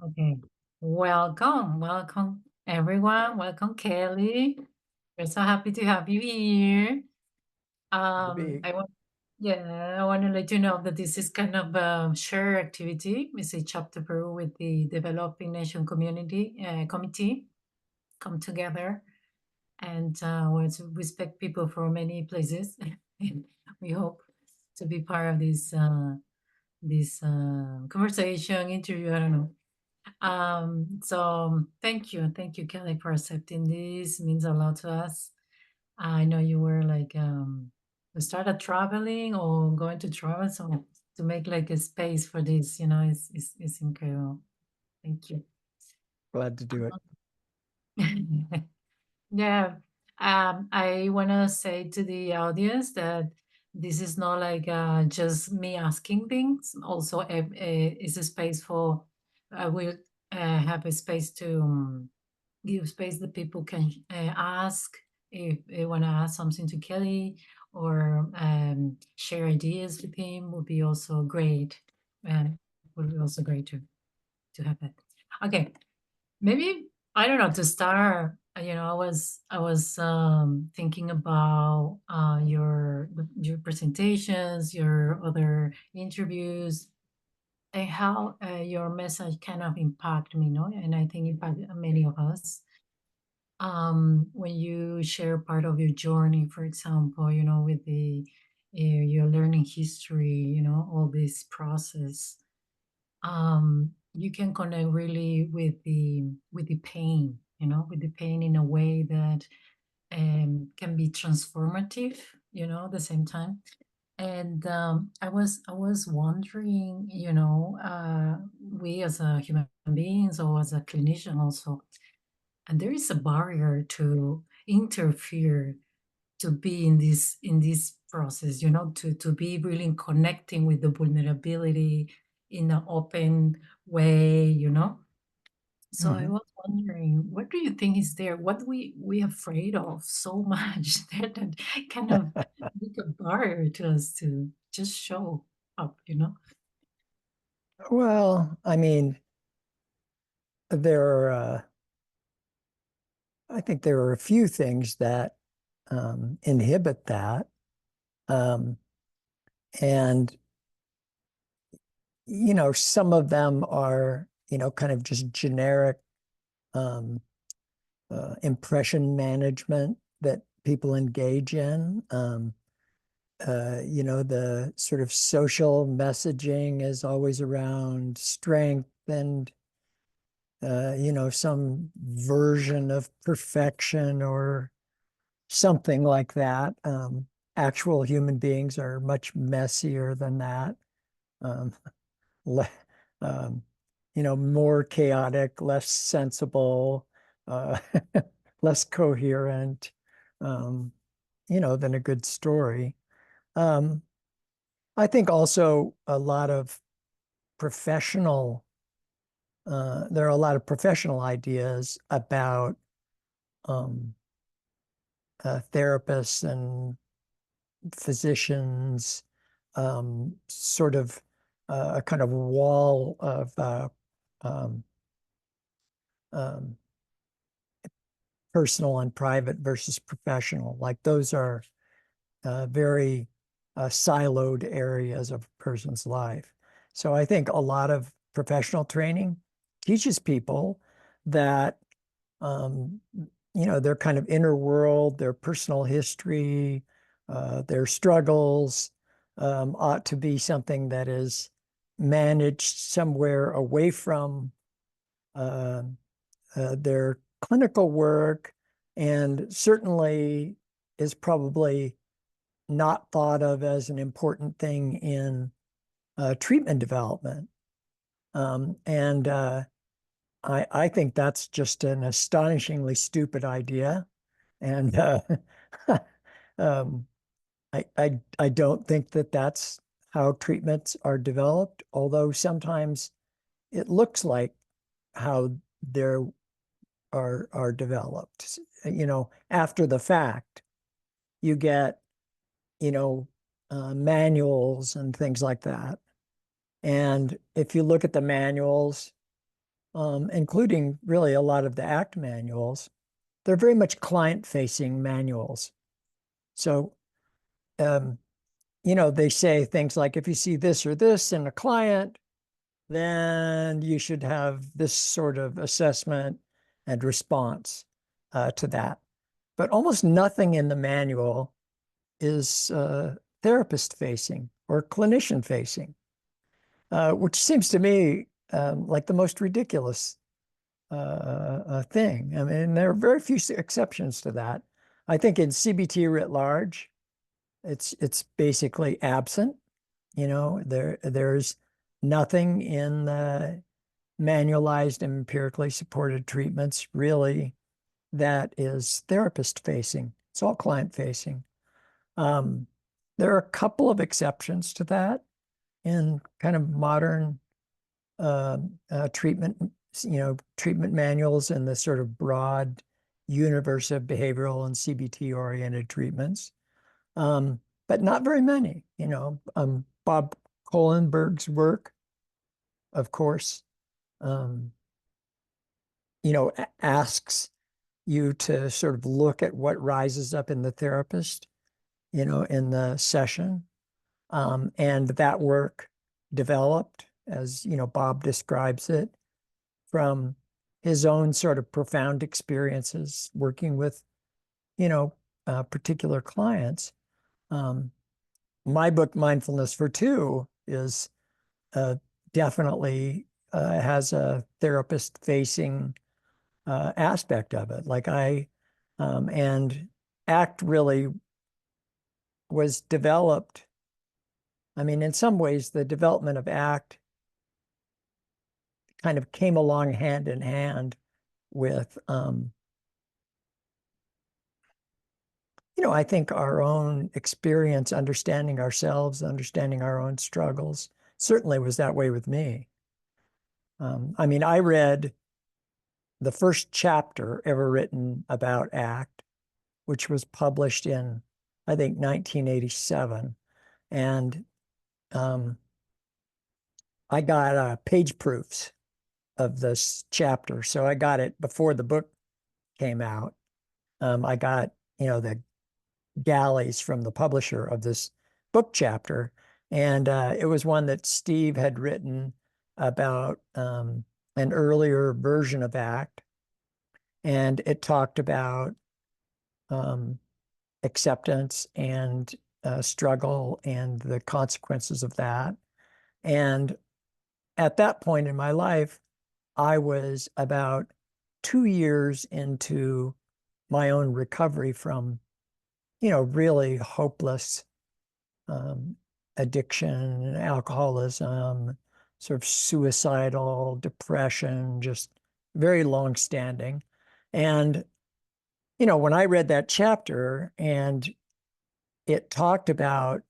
Okay. Welcome everyone. Welcome, Kelly. We're so happy to have you here. To be. I want, yeah, I want to let you know that this is kind of a shared activity. It's a chapter Peru with the Developing Nation Community Committee come together, and want to respect people from many places. And we hope to be part of this conversation, interview. I don't know. So thank you, Kelly, for accepting this. It means a lot to us. I know you were like you started traveling or going to travel, so to make like a space for this, is incredible. Thank you. Glad to do it. Yeah. I want to say to the audience that this is not like just me asking things. Also, it's a space for we have a space to give space that people can ask if they want to ask something to Kelly or share ideas with him. Would be also great. Would be also great to have that. Okay. Maybe I don't know to start. I was thinking about your presentations, your other interviews, and how your message kind of impact me, no? And I think impact many of us. When you share part of your journey, for example, with the your learning history, all this process, you can connect really with the pain, with the pain in a way that can be transformative, at the same time. And I was wondering, we as a human beings or as a clinician also, and there is a barrier to interfere, to be in this process, to be really connecting with the vulnerability in an open way, so I Mhm. was wondering, what do you think is there, what we afraid of so much that kind of make a barrier to us to just show up? Well, I mean, there are, I think there are a few things that inhibit that. Um, and, some of them are, kind of just generic um, impression management that people engage in. The sort of social messaging is always around strength and, some version of perfection or something like that. Actual human beings are much messier than that. Um, le um, more chaotic, less sensible, uh, less coherent, um, than a good story. Um, I think also a lot of professional, there are a lot of professional ideas about um, therapists and physicians, sort of a kind of wall of um, um, personal and private versus professional. Like those are very siloed areas of a person's life. So I think a lot of professional training teaches people that, um, their kind of inner world, their personal history, their struggles ought to be something that is managed somewhere away from uh, their clinical work, and certainly is probably not thought of as an important thing in treatment development. And I think that's just an astonishingly stupid idea. And um, I don't think that that's how treatments are developed, although sometimes it looks like how they're are developed. After the fact, you get, you know, manuals and things like that. And if you look at the manuals, including really a lot of the ACT manuals. They're very much client-facing manuals. So, um, they say things like, if you see this or this in a client, then you should have this sort of assessment and response to that. But almost nothing in the manual is therapist facing or clinician facing, which seems to me like the most ridiculous thing. I mean, there are very few exceptions to that. I think in CBT writ large, it's basically absent. There's nothing in the manualized and empirically supported treatments really that is therapist facing. It's all client facing. Um, there are a couple of exceptions to that in kind of modern uh, treatment, treatment manuals and the sort of broad universe of behavioral and CBT oriented treatments. But not very many. Bob Kohlenberg's work, of course, um, asks you to sort of look at what rises up in the therapist, in the session. And that work developed, as Bob describes it, from his own sort of profound experiences working with, particular clients. Um, my book, Mindfulness for Two, is uh, definitely has a therapist facing aspect of it. And ACT really was developed. I mean, in some ways, the development of ACT kind of came along hand in hand with, I think our own experience, understanding ourselves, understanding our own struggles, certainly was that way with me. I mean, I read the first chapter ever written about ACT, which was published in, I think, 1987. And I got page proofs of this chapter. So I got it before the book came out. I got, the galleys from the publisher of this book chapter. And it was one that Steve had written about an earlier version of ACT. And it talked about um, acceptance and struggle and the consequences of that. And at that point in my life, I was about 2 years into my own recovery from, really hopeless um, addiction, alcoholism, sort of suicidal depression, just very long standing. And, when I read that chapter and it talked about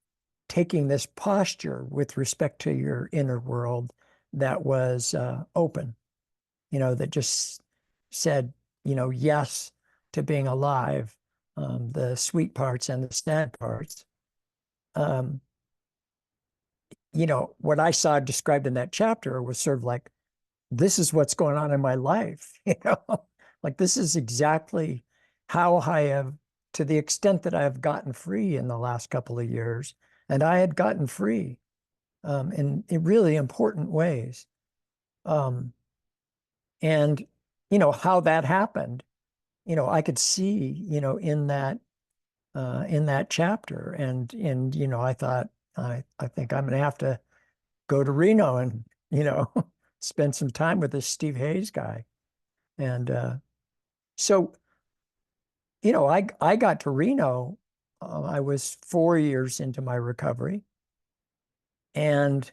taking this posture with respect to your inner world that was open, that just said, yes to being alive, the sweet parts and the sad parts. Um, what I saw described in that chapter was sort of like, this is what's going on in my life, like this is exactly how I have, to the extent that I have gotten free in the last couple of years. And I had gotten free in really important ways. Um, and, how that happened, I could see, in that chapter. And, I thought, I think I'm going to have to go to Reno and, spend some time with this Steve Hayes guy. And so, I got to Reno. I was 4 years into my recovery. And,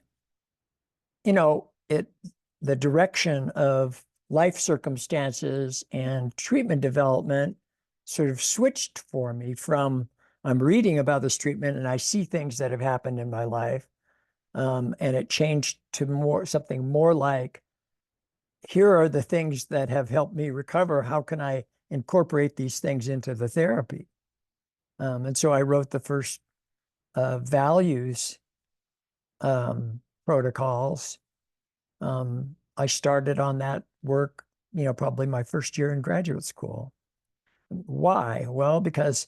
the direction of life circumstances and treatment development sort of switched for me from I'm reading about this treatment and I see things that have happened in my life. And it changed to something more like, here are the things that have helped me recover. How can I incorporate these things into the therapy? And so I wrote the first values protocols I started on that work, probably my first year in graduate school. Why? Well, because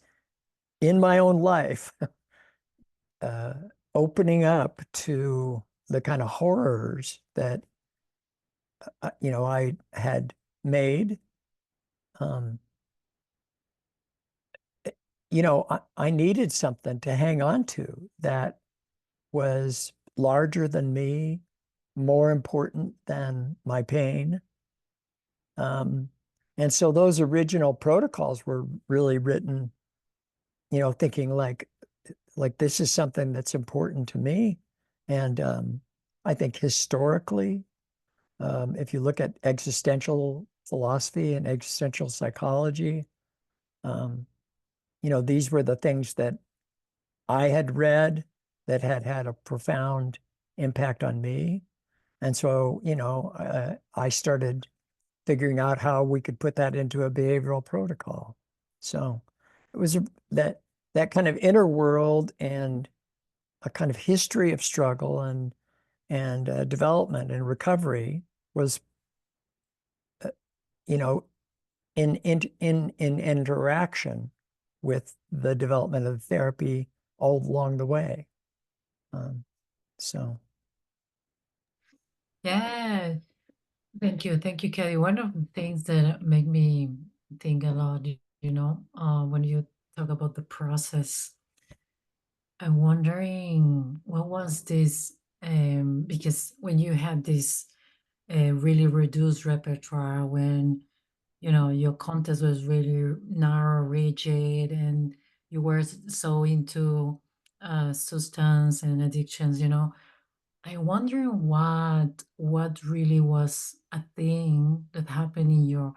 in my own life, uh, opening up to the kind of horrors that I had made, um, I needed something to hang on to that was larger than me, more important than my pain. Um, and so those original protocols were really written, thinking like this is something that's important to me. And I think historically, if you look at existential philosophy and existential psychology, um, these were the things that I had read that had had a profound impact on me. And so, I started figuring out how we could put that into a behavioral protocol. So it was that kind of inner world and a kind of history of struggle and development and recovery was, uh, you know, in interaction with the development of therapy all along the way. Um, so Yeah, thank you, Kelly. One of the things that make me think a lot, when you talk about the process, I'm wondering what was this, because when you had this really reduced repertoire, when your context was really narrow, rigid, and you were so into substance and addictions, I wonder what really was a thing that happened in your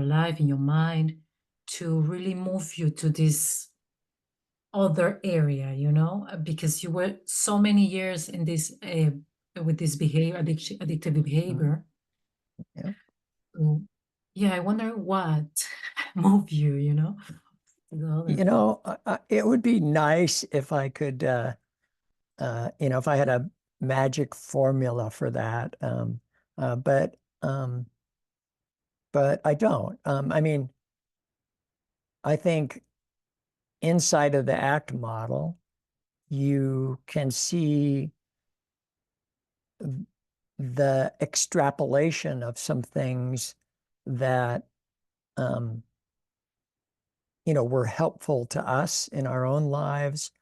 life, in your mind, to really move you to this other area, because you were so many years in this with this addictive mm, behavior. yeah. So, yeah, I wonder what moved you, to the other path. It would be nice if I could, if I had a magic formula for that. Uh, but um, but I don't. I mean, I think inside of the ACT model, you can see the extrapolation of some things that um, were helpful to us in our own lives.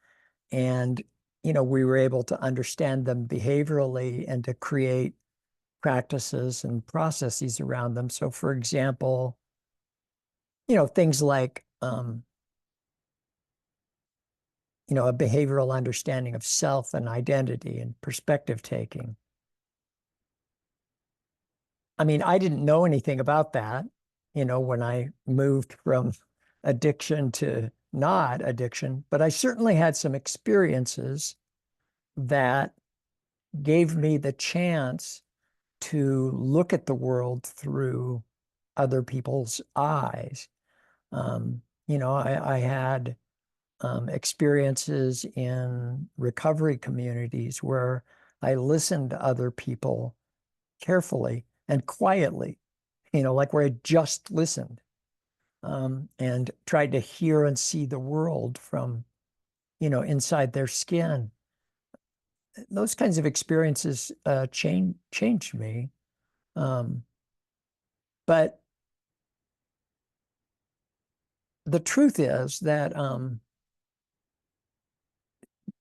And, we were able to understand them behaviorally and to create practices and processes around them. So, for example, things like, a behavioral understanding of self and identity and perspective taking. I mean, I didn't know anything about that, when I moved from addiction to not addiction, but I certainly had some experiences that gave me the chance to look at the world through other people's eyes. I had experiences in recovery communities where I listened to other people carefully and quietly, like where I just listened, and tried to hear and see the world from, inside their skin. Those kinds of experiences changed me. Um, but the truth is that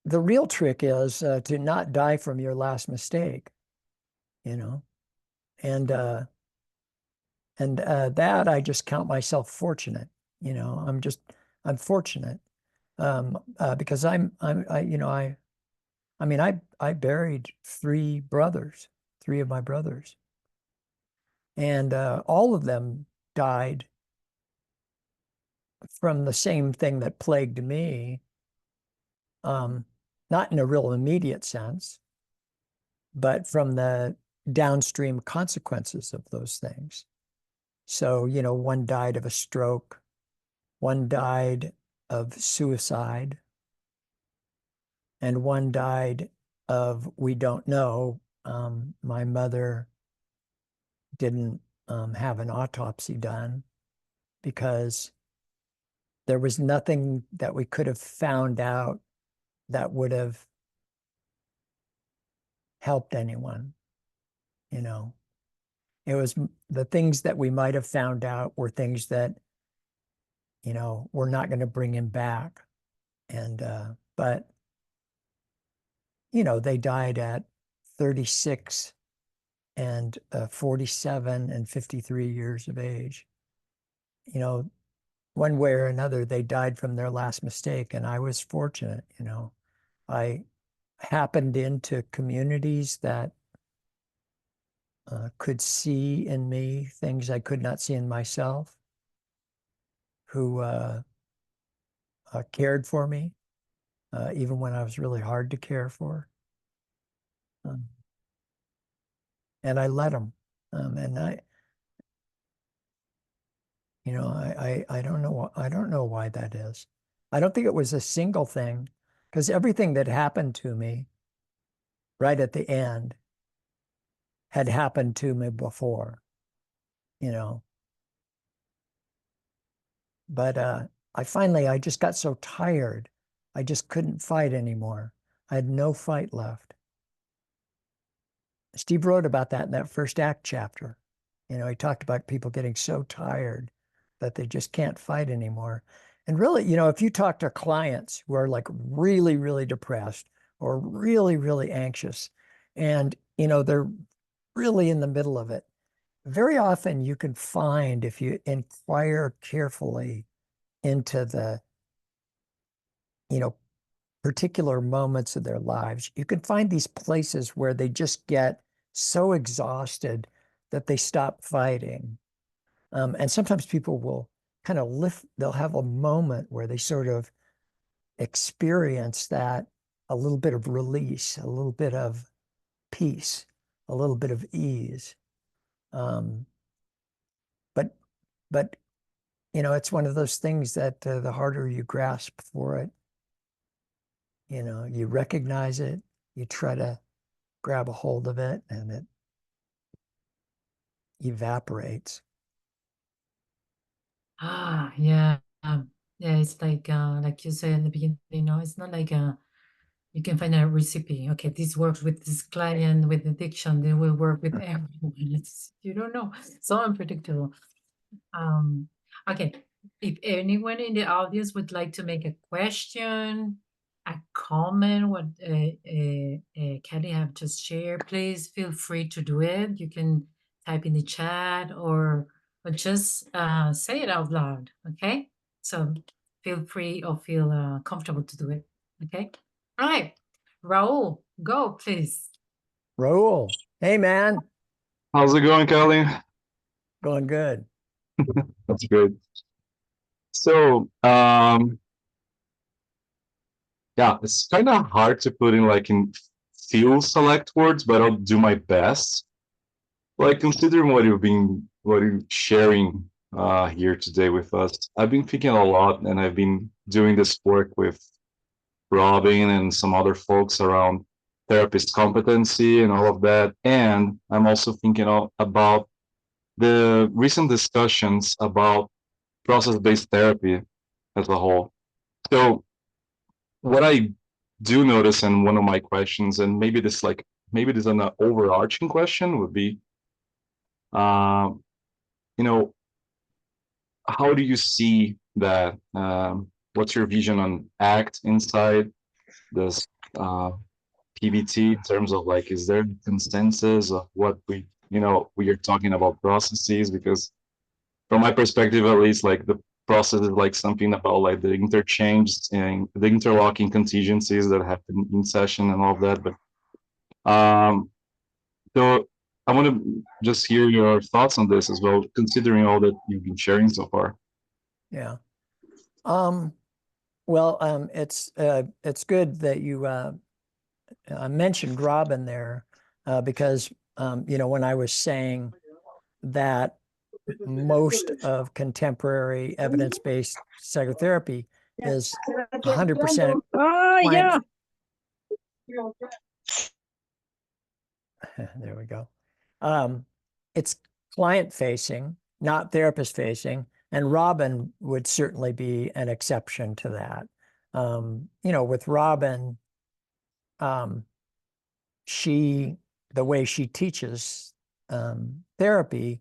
the real trick is to not die from your last mistake, you know, and that I just count myself fortunate. I'm fortunate because I mean, I buried three of my brothers, and all of them died from the same thing that plagued me. Um, Not in a real immediate sense, but from the downstream consequences of those things. So, one died of a stroke, one died of suicide, and one died of, we don't know. My mother didn't have an autopsy done because there was nothing that we could have found out that would have helped anyone, you know. It was the things that we might have found out were things that, we're not going to bring him back. And, but, they died at 36 and 47 and 53 years of age. One way or another, they died from their last mistake. And I was fortunate, I happened into communities that could see in me things I could not see in myself, who cared for me, even when I was really hard to care for. Um, and I let them. And I don't know. I don't know why that is. I don't think it was a single thing, because everything that happened to me right at the end had happened to me before, you know. But I just got so tired. I just couldn't fight anymore. I had no fight left. Steve wrote about that in that first act chapter. He talked about people getting so tired that they just can't fight anymore. And really, if you talk to clients who are like really, really depressed or really, really anxious, and, they're really in the middle of it, very often you can find, if you inquire carefully into the, you know, particular moments of their lives, you can find these places where they just get so exhausted that they stop fighting. And sometimes people will kind of they'll have a moment where they sort of experience that, a little bit of release, a little bit of peace, a little bit of ease. Um, but, but, it's one of those things that the harder you grasp for it, you recognize it, you try to grab a hold of it, and it evaporates. Ah, yeah. Yeah, it's like you said in the beginning, it's not like you can find a recipe. Okay, this works with this client with addiction. They will work with everyone. You don't know. So unpredictable. Um, okay, if anyone in the audience would like to make a question, a comment, what Kelly have just shared, please feel free to do it. You can type in the chat or just say it out loud. Okay, so feel free or feel comfortable to do it. Okay, all right, Raul, go please. Raul, hey man, How's it going, Kelly? going good. That's great. So, yeah, it's kind of hard to put in like in few select words, but I'll do my best. Like considering what you're sharing here today with us, I've been thinking a lot, and I've been doing this work with Robin and some other folks around therapist competency and all of that. And I'm also thinking about the recent discussions about process-based therapy as a whole. So what I do notice, and one of my questions, and maybe this is an overarching question, would be, uh, you know, how do you see that? What's your vision on ACT inside this PBT in terms of like, is there consensus of what we are talking about processes? Because from my perspective at least, like the process is like something about like the interchange and the interlocking contingencies that happen in session and all of that. But so I want to just hear your thoughts on this as well, considering all that you've been sharing so far. Yeah. Um, well, it's good that you mentioned Robin there, because when I was saying that most of contemporary evidence-based psychotherapy is 100% Oh, client. yeah. There we go. Um, it's client facing, not therapist facing. And Robin would certainly be an exception to that. With Robin, the way she teaches therapy,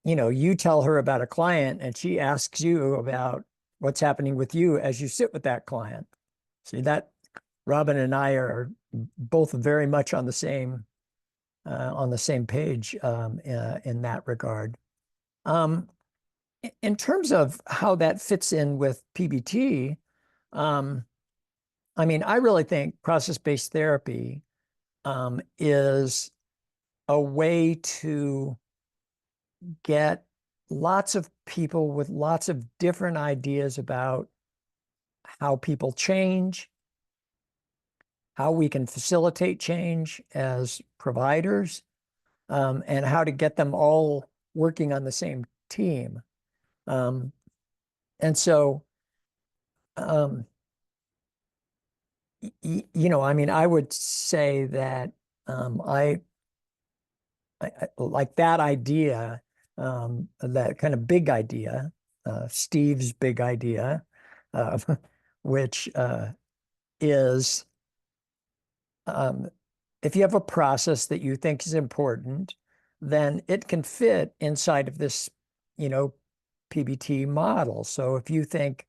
you tell her about a client and she asks you about what's happening with you as you sit with that client. See that Robin and I are both very much on the same page in that regard. In terms of how that fits in with PBT, I really think process-based therapy is a way to get lots of people with lots of different ideas about how people change, how we can facilitate change as providers, and how to get them all working on the same team. And so, I would say that I like that idea, that kind of big idea, Steve's big idea, uh, which is if you have a process that you think is important, then it can fit inside of this, PBT model. So if you think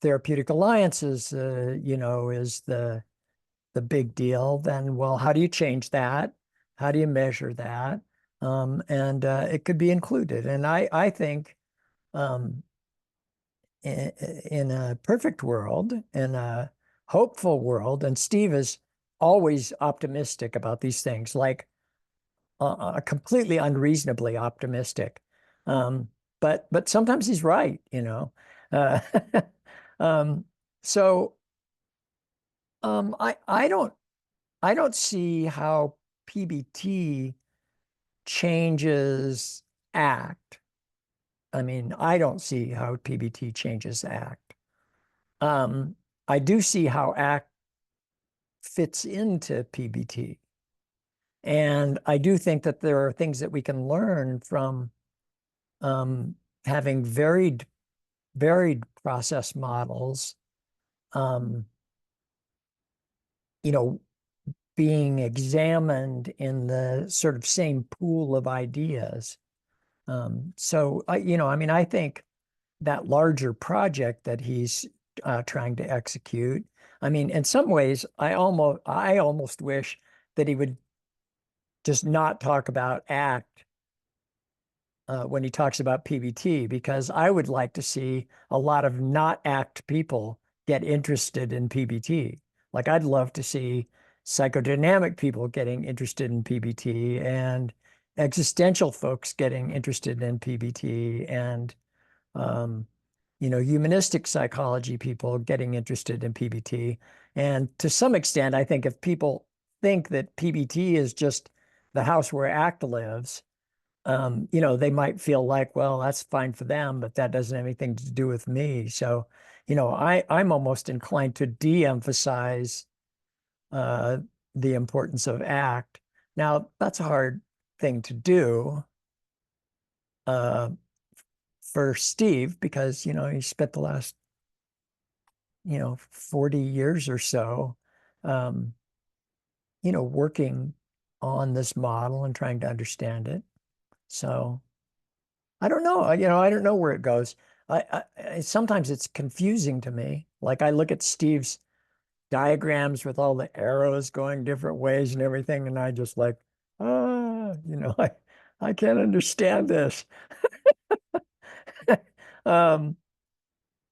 therapeutic alliances, is the big deal, then, well, how do you change that? How do you measure that? And it could be included. And I think in a perfect world, in a hopeful world, and Steve is always optimistic about these things, like completely unreasonably optimistic. But sometimes he's right, Uh, um, so I don't see how PBT changes ACT. I don't see how PBT changes ACT. I do see how ACT fits into PBT. And I do think that there are things that we can learn from having varied process models, being examined in the sort of same pool of ideas. So I think that larger project that he's trying to execute, in some ways, I almost wish that he would just not talk about ACT when he talks about PBT, because I would like to see a lot of not ACT people get interested in PBT. Like I'd love to see psychodynamic people getting interested in PBT and existential folks getting interested in PBT and humanistic psychology people getting interested in PBT. And to some extent, I think if people think that PBT is just the house where ACT lives, they might feel like, well, that's fine for them, but that doesn't have anything to do with me. So, I'm almost inclined to de-emphasize uh, the importance of ACT. Now, that's a hard thing to do uh, for Steve because, he spent the last, 40 years or so, working on this model and trying to understand it. So I don't know. I don't know where it goes. Sometimes it's confusing to me. Like I look at Steve's diagrams with all the arrows going different ways and everything, and I just like, I can't understand this. Um,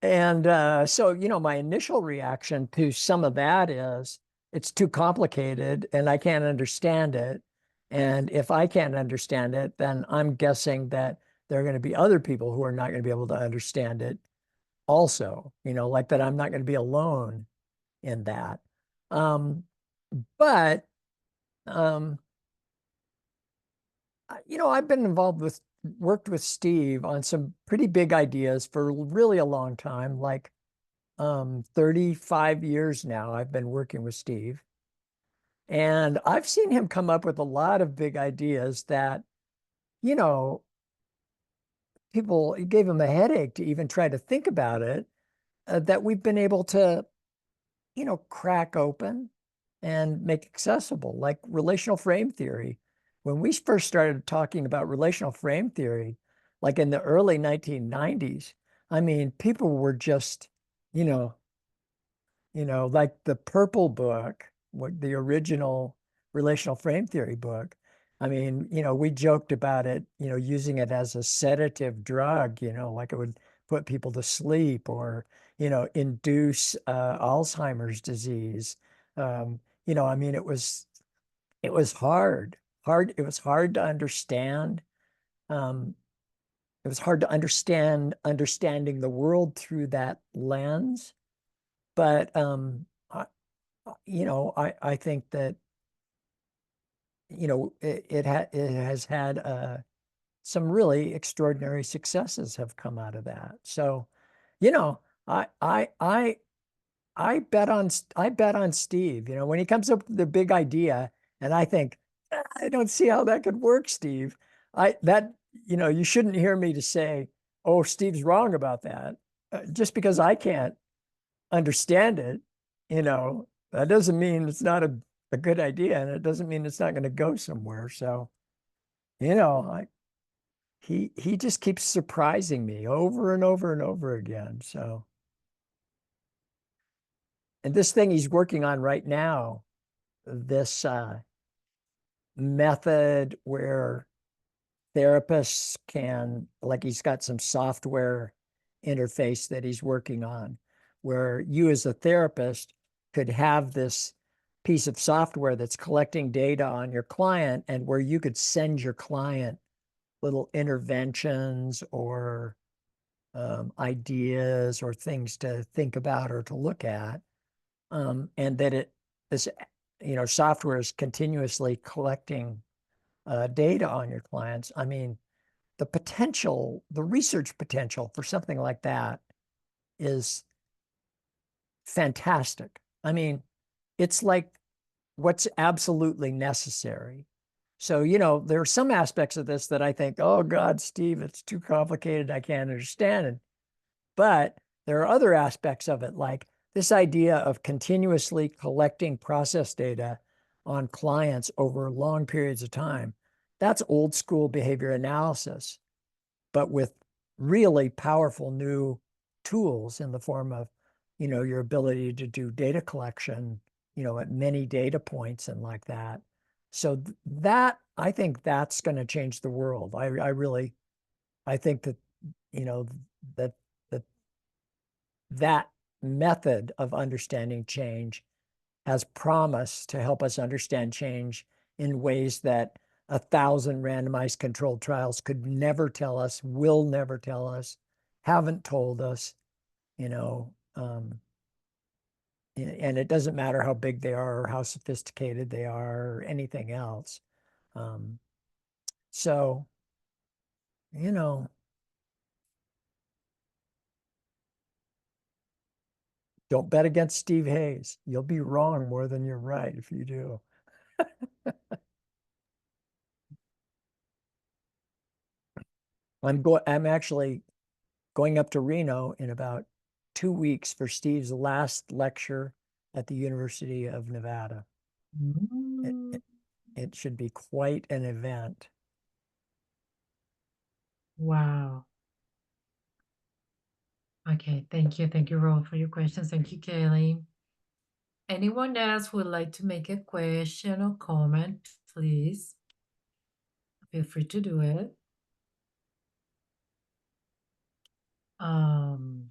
and so, my initial reaction to some of that is it's too complicated and I can't understand it. And if I can't understand it, then I'm guessing that there are going to be other people who are not going to be able to understand it also, like that I'm not going to be alone in that. But, um, I've been worked with Steve on some pretty big ideas for really a long time, like 35 years now I've been working with Steve. And I've seen him come up with a lot of big ideas that, you know, people, it gave him a headache to even try to think about it, that we've been able to, crack open and make accessible, like relational frame theory. When we first started talking about relational frame theory, like in the early 1990s, I mean, people were just, you know, like the Purple Book, what the original relational frame theory book. I mean, we joked about it, using it as a sedative drug, like it would put people to sleep or, induce Alzheimer's disease. I mean, it was hard. It was hard to understand. Um, it was hard to understanding the world through that lens. But I think that, it has had some really extraordinary successes have come out of that. So, you know, I I I I bet on Steve, when he comes up with the big idea, and I think, I don't see how that could work, Steve. You shouldn't hear me to say, oh, Steve's wrong about that. Just because I can't understand it, that doesn't mean it's not a good idea, and it doesn't mean it's not going to go somewhere. So, you know, I, he just keeps surprising me over and over and over again. So, and this thing he's working on right now, this method where therapists can, like, he's got some software interface that he's working on, where you as a therapist could have this piece of software that's collecting data on your client, and where you could send your client little interventions or ideas or things to think about or to look at, and that this software is continuously collecting data on your clients. I mean, the research potential for something like that is fantastic. I mean, it's like what's absolutely necessary. So, there are some aspects of this that I think, oh God, Steve, it's too complicated. I can't understand it. But there are other aspects of it, like this idea of continuously collecting process data on clients over long periods of time. That's old school behavior analysis, but with really powerful new tools in the form of, your ability to do data collection, at many data points and like that. So that, I think that's going to change the world. I think that, you know, that that that method of understanding change has promise to help us understand change in ways that 1,000 randomized controlled trials could never tell us, will never tell us, haven't told us, you know. And it doesn't matter how big they are or how sophisticated they are or anything else. Um, so, you know, don't bet against Steve Hayes. You'll be wrong more than you're right if you do. I'm actually going up to Reno in about 2 weeks for Steve's last lecture at the University of Nevada. It, Mm, it, it should be quite an event. wow. Okay, thank you. Thank you, Ron, for your questions. Thank you, Kelly. Anyone else would like to make a question or comment, please feel free to do it. Um,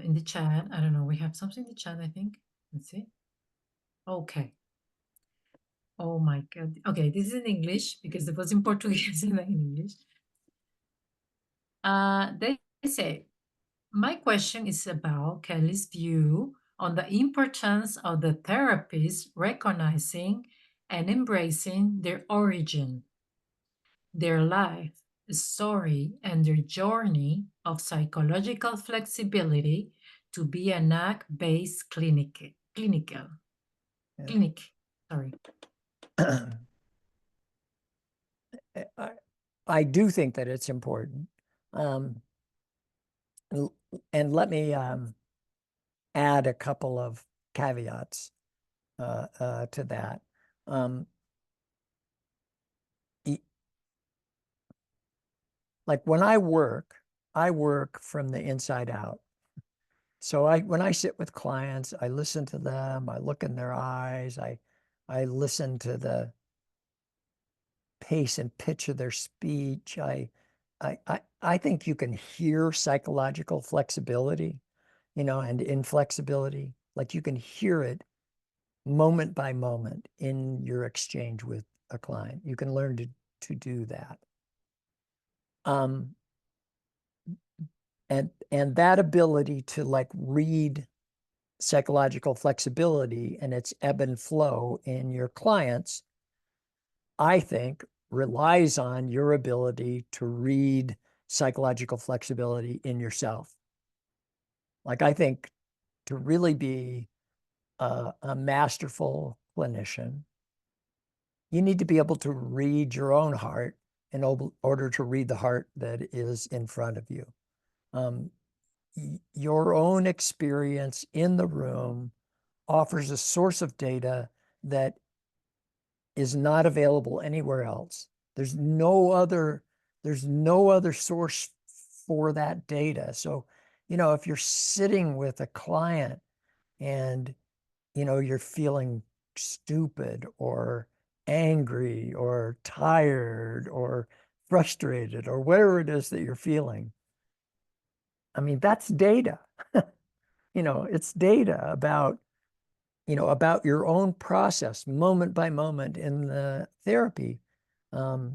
in the chat. I don't know. We have something in the chat, I think. Let's see. Okay. Oh my God. Okay, this is in English because it was in Portuguese and then in English. They say, my question is about Kelly's view on the importance of the therapists recognizing and embracing their origin, their life story, and their journey of psychological flexibility to be an act-based clinical Yeah. clinic. Sorry. I do think that it's important. And let me add a couple of caveats to that. Like when I work from the inside out. So when I sit with clients, I listen to them, I look in their eyes, I listen to the pace and pitch of their speech. I think you can hear psychological flexibility, and inflexibility. Like you can hear it moment by moment in your exchange with a client. You can learn to do that. And that ability to like read psychological flexibility and its ebb and flow in your clients, I think relies on your ability to read psychological flexibility in yourself. Like I think to really be a masterful clinician, you need to be able to read your own heart in order to read the heart that is in front of you. Your own experience in the room offers a source of data that is not available anywhere else. There's no other source for that data. So, if you're sitting with a client and, you're feeling stupid or angry or tired or frustrated or whatever it is that you're feeling, I mean, that's data. It's data about your own process, moment by moment in the therapy, to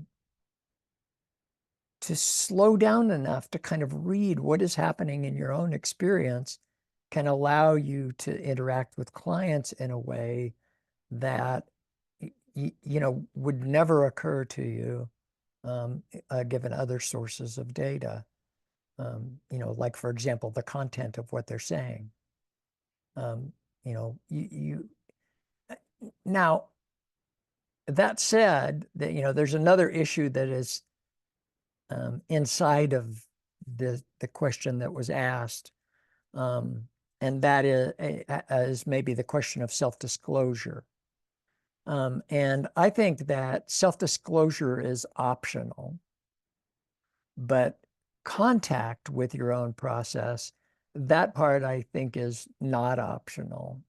slow down enough to kind of read what is happening in your own experience can allow you to interact with clients in a way that, would never occur to you, given other sources of data. Like, for example, the content of what they're saying. You now, that said, that there's another issue that is inside of the question that was asked, and that is maybe the question of self-disclosure. And I think that self-disclosure is optional, but contact with your own process, that part I think is not optional.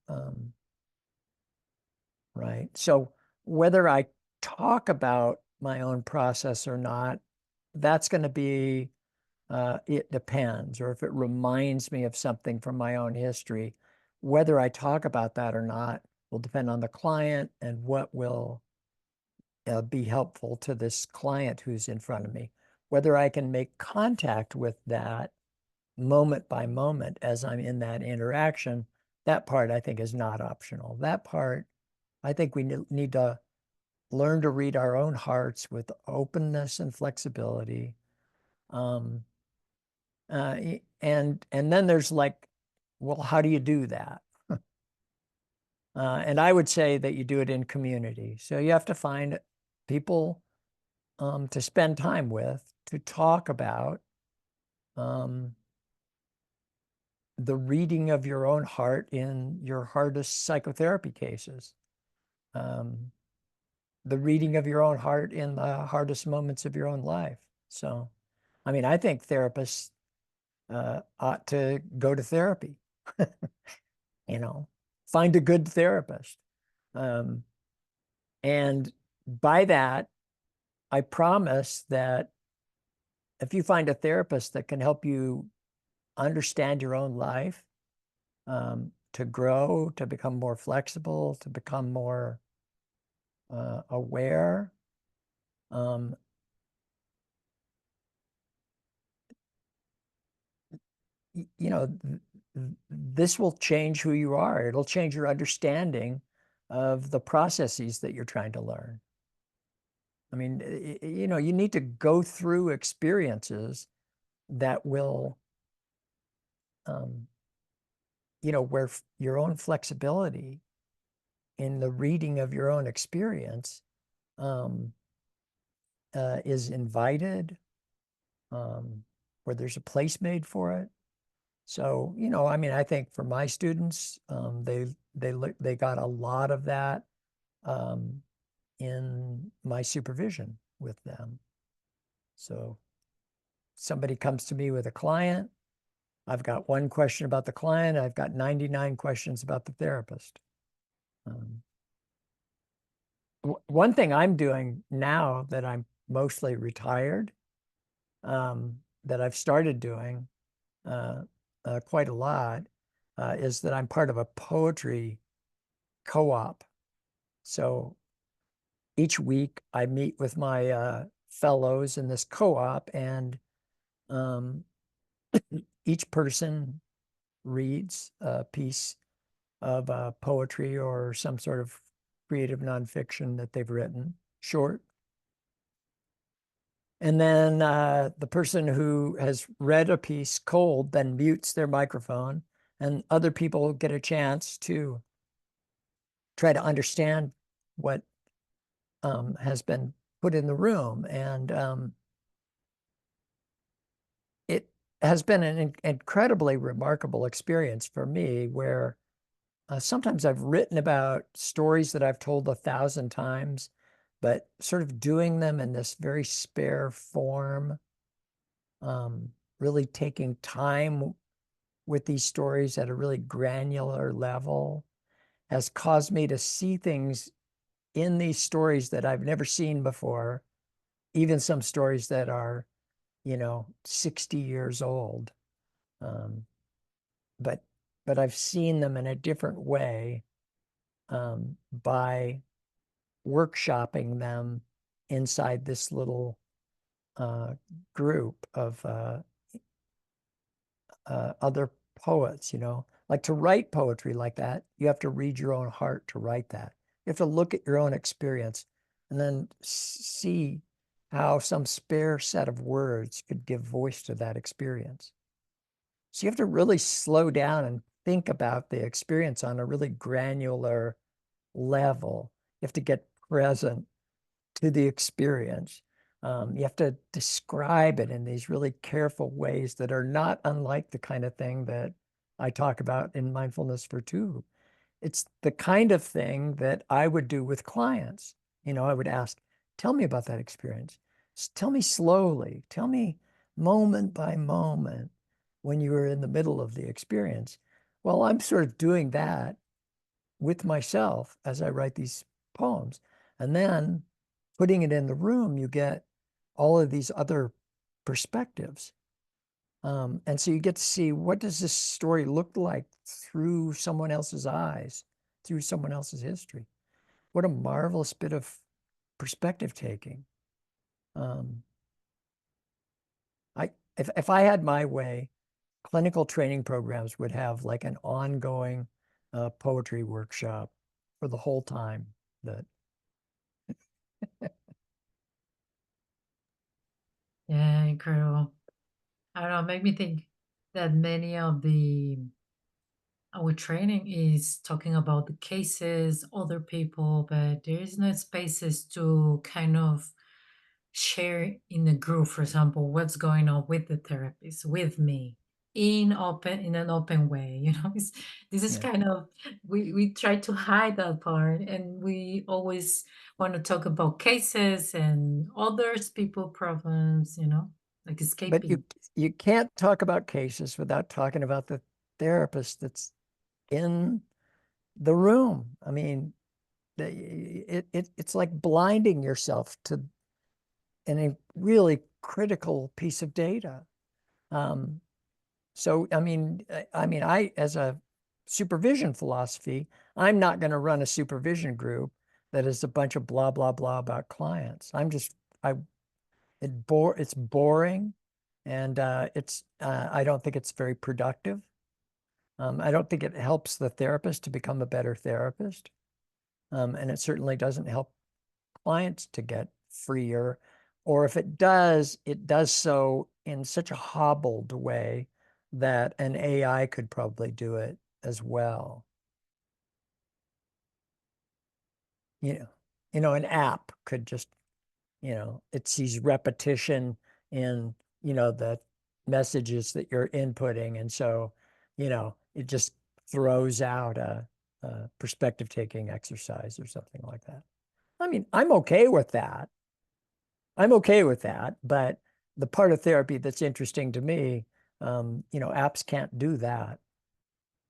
Right. So whether I talk about my own process or not, that's going to be, it depends. Or if it reminds me of something from my own history, whether I talk about that or not will depend on the client and what will be helpful to this client who's in front of me. Whether I can make contact with that moment by moment as I'm in that interaction, that part I think is not optional. That part, I think we need to learn to read our own hearts with openness and flexibility. And then there's like, well, how do you do that? And I would say that you do it in community. So you have to find people to spend time with, to talk about the reading of your own heart in your hardest psychotherapy cases. The reading of your own heart in the hardest moments of your own life. So, I mean, I think therapists ought to go to therapy, find a good therapist. And by that, I promise that if you find a therapist that can help you understand your own life, to grow, to become more flexible, to become more aware, this will change who you are. It'll change your understanding of the processes that you're trying to learn. I mean, you need to go through experiences that will, where your own flexibility in the reading of your own experience is invited, where there's a place made for it. So, you know, I mean, I think for my students, they got a lot of that in my supervision with them. So somebody comes to me with a client, I've got one question about the client, I've got 99 questions about the therapist. One thing I'm doing now that I'm mostly retired, that I've started doing quite a lot, is that I'm part of a poetry co-op. So each week I meet with my fellows in this co-op, and each person reads a piece of poetry or some sort of creative nonfiction that they've written, short. And then the person who has read a piece cold then mutes their microphone, and other people get a chance to try to understand what has been put in the room. And it has been an incredibly remarkable experience for me, where sometimes I've written about stories that I've told 1,000 times, but sort of doing them in this very spare form, really taking time with these stories at a really granular level, has caused me to see things in these stories that I've never seen before, even some stories that are, 60 years old. Um, but I've seen them in a different way by workshopping them inside this little group of other poets. Like, to write poetry like that, you have to read your own heart to write that. You have to look at your own experience and then see how some spare set of words could give voice to that experience. So you have to really slow down and think about the experience on a really granular level. You have to get present to the experience. You have to describe it in these really careful ways that are not unlike the kind of thing that I talk about in Mindfulness for Two. It's the kind of thing that I would do with clients. I would ask, tell me about that experience. Tell me slowly. Tell me moment by moment when you were in the middle of the experience. Well, I'm sort of doing that with myself as I write these poems. And then putting it in the room, you get all of these other perspectives. And so you get to see, what does this story look like through someone else's eyes, through someone else's history? What a marvelous bit of perspective taking. If I had my way, clinical training programs would have like an ongoing poetry workshop for the whole time that. Yeah, incredible. I don't know, make me think that many of the our training is talking about the cases, other people, but there is no spaces to kind of share in a group, for example, what's going on with the therapist, with me, in an open way. This is Yeah. kind of, we try to hide that part, and we always want to talk about cases and others people problems, like But escaping. you can't talk about cases without talking about the therapist that's in the room. I mean, it's like blinding yourself to a really critical piece of data. So I, as a supervision philosophy, I'm not going to run a supervision group that is a bunch of blah blah blah about clients. It's boring, and I don't think it's very productive. I don't think it helps the therapist to become a better therapist. And it certainly doesn't help clients to get freer. Or if it does so in such a hobbled way that an AI could probably do it as well. An app could just, it sees repetition in, the messages that you're inputting. And so, it just throws out a perspective taking exercise or something like that. I mean, I'm okay with that. But the part of therapy that's interesting to me, apps can't do that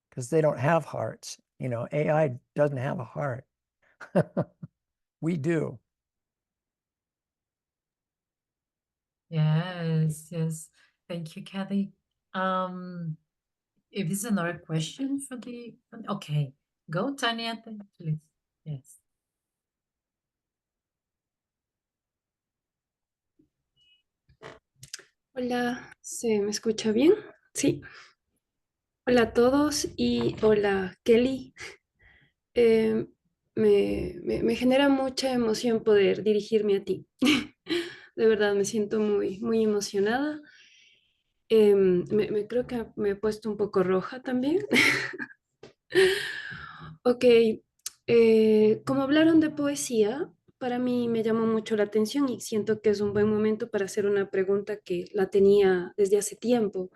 because they don't have hearts. AI doesn't have a heart. We do. Yes, yes. Thank you, Kathy. If this is another question for the, okay, go, Tanya, please. Yes. Hola, ¿se me escucha bien? Sí. Hola a todos y hola Kelly. Eh, me genera mucha emoción poder dirigirme a ti. De verdad, me siento muy, muy emocionada. Creo que me he puesto un poco roja también. Ok, como hablaron de poesía, para mí me llamó mucho la atención y siento que es un buen momento para hacer una pregunta que la tenía desde hace tiempo.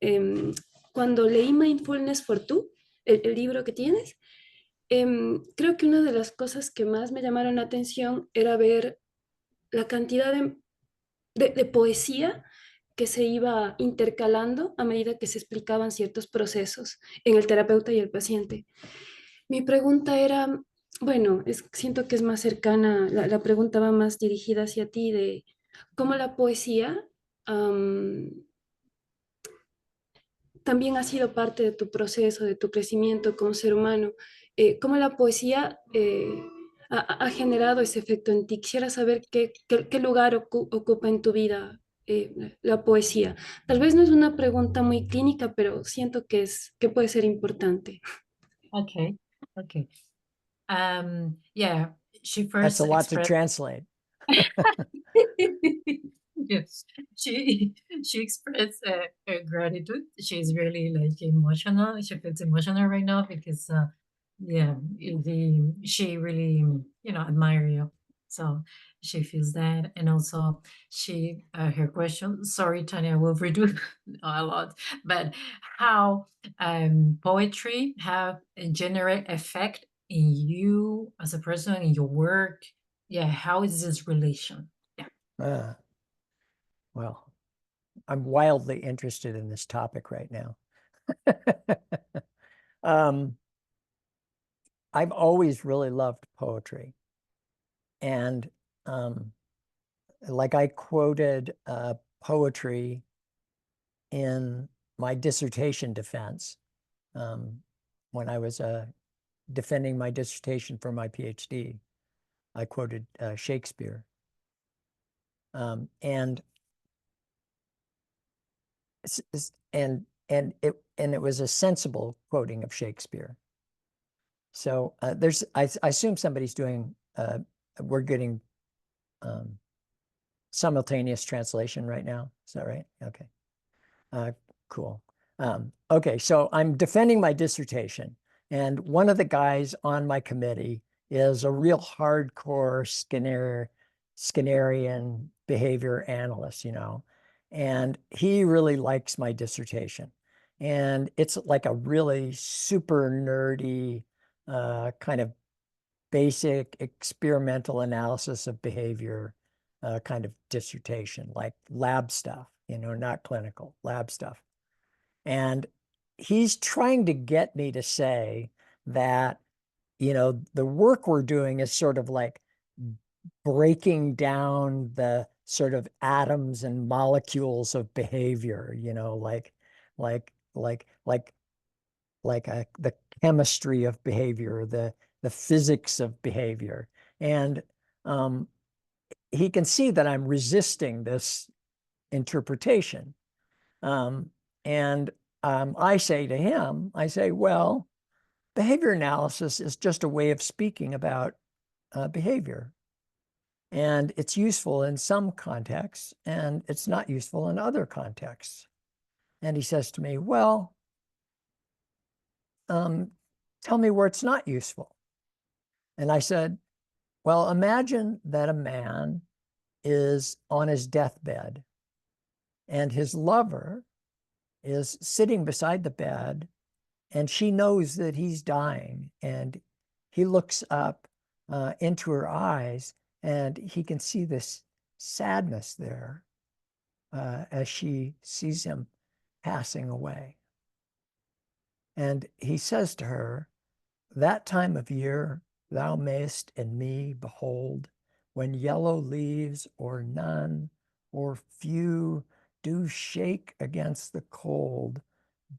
Em, Cuando leí Mindfulness for Two, el libro que tienes, creo que una de las cosas que más me llamaron la atención era ver la cantidad de poesía que se iba intercalando a medida que se explicaban ciertos procesos en el terapeuta y el paciente. Mi pregunta era, bueno, siento que es más cercana, la pregunta va más dirigida hacia ti de cómo la poesía también ha sido parte de tu proceso, de tu crecimiento como ser humano. ¿Cómo la poesía ha generado ese efecto en ti? Quisiera saber qué lugar ocupa en tu vida la poesía. Tal vez no es una pregunta muy clínica, pero siento que puede ser importante. Okay, okay. Yeah, she That's first a lot to expressed. translate. Yes, she expressed gratitude. She's really like emotional. She feels emotional right now because yeah, she really admire you. So she feels that, and also she her question. Sorry, Tanya, I will redo a lot, but how poetry have a generate effect in you as a person in your work? Yeah, how is this relation? Uh, well, I'm wildly interested in this topic right now. I've always really loved poetry. And like I quoted poetry in my dissertation defense when I was defending my dissertation for my PhD. I quoted Shakespeare. And it was a sensible quoting of Shakespeare. So I assume somebody's doing, we're getting simultaneous translation right now. Is that right? Okay. Cool. Okay, so I'm defending my dissertation, and one of the guys on my committee is a real hardcore Skinnerian behavior analyst, and he really likes my dissertation. And it's like a really super nerdy kind of basic experimental analysis of behavior kind of dissertation, like lab stuff, not clinical, lab stuff. And he's trying to get me to say that, the work we're doing is sort of like breaking down the sort of atoms and molecules of behavior, the chemistry of behavior, the physics of behavior. And he can see that I'm resisting this interpretation. And I say to him, well, behavior analysis is just a way of speaking about behavior. And it's useful in some contexts, and it's not useful in other contexts. And he says to me, well, tell me where it's not useful. And I said, Well, imagine that a man is on his deathbed and his lover is sitting beside the bed, and she knows that he's dying, and he looks up into her eyes, and he can see this sadness there as she sees him passing away. And he says to her, "That time of year thou mayst in me behold, when yellow leaves or none or few do shake against the cold,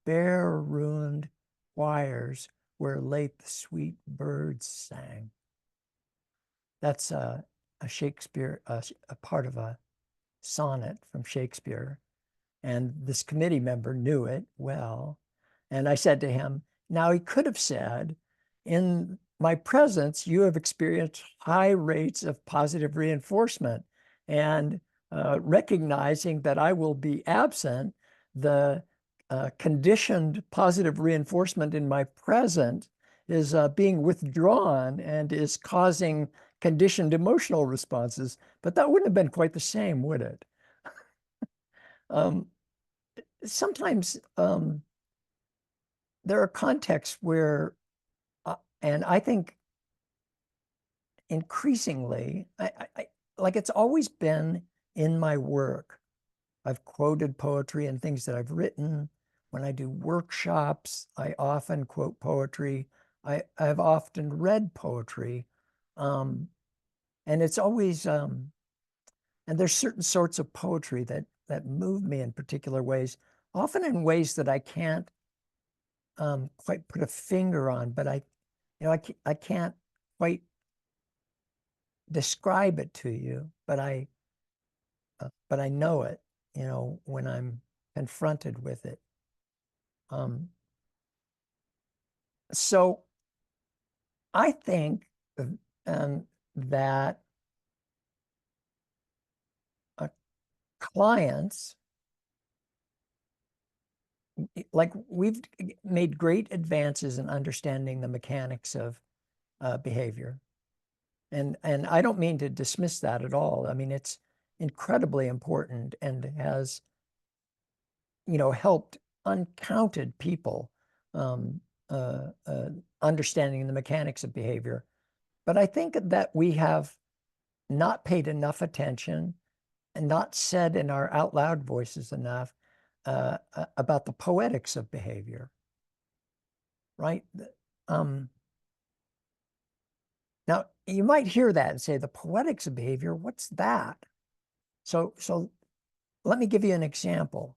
bare ruined choirs where late the sweet birds sang." That's a Shakespeare, a part of a sonnet from Shakespeare. And this committee member knew it well. And I said to him, now he could have said, in my presence, you have experienced high rates of positive reinforcement. And recognizing that I will be absent, the conditioned positive reinforcement in my present is being withdrawn and is causing conditioned emotional responses. But that wouldn't have been quite the same, would it? Sometimes there are contexts where, and I think increasingly, like it's always been in my work. I've quoted poetry and things that I've written. When I do workshops, I often quote poetry. I've often read poetry. And it's always, and there's certain sorts of poetry that move me in particular ways, often in ways that I can't quite put a finger on, but I can't quite describe it to you, but I know it, when I'm confronted with it. So I think that clients, like we've made great advances in understanding the mechanics of behavior. And I don't mean to dismiss that at all. I mean, it's incredibly important and has, helped uncounted people understanding the mechanics of behavior. But I think that we have not paid enough attention and not said in our out loud voices enough about the poetics of behavior, right? Now, you might hear that and say, the poetics of behavior, what's that? So let me give you an example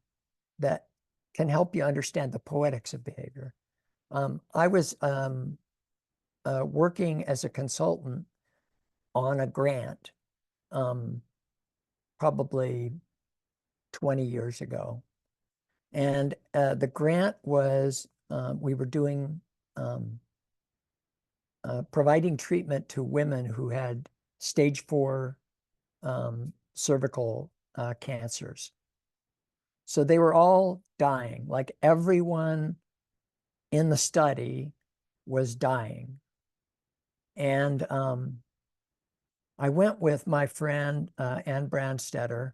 that can help you understand the poetics of behavior. I was working as a consultant on a grant probably 20 years ago. And the grant was, we were doing, providing treatment to women who had stage 4 cervical cancers. So they were all dying, like everyone in the study was dying. And I went with my friend, Ann Brandstetter,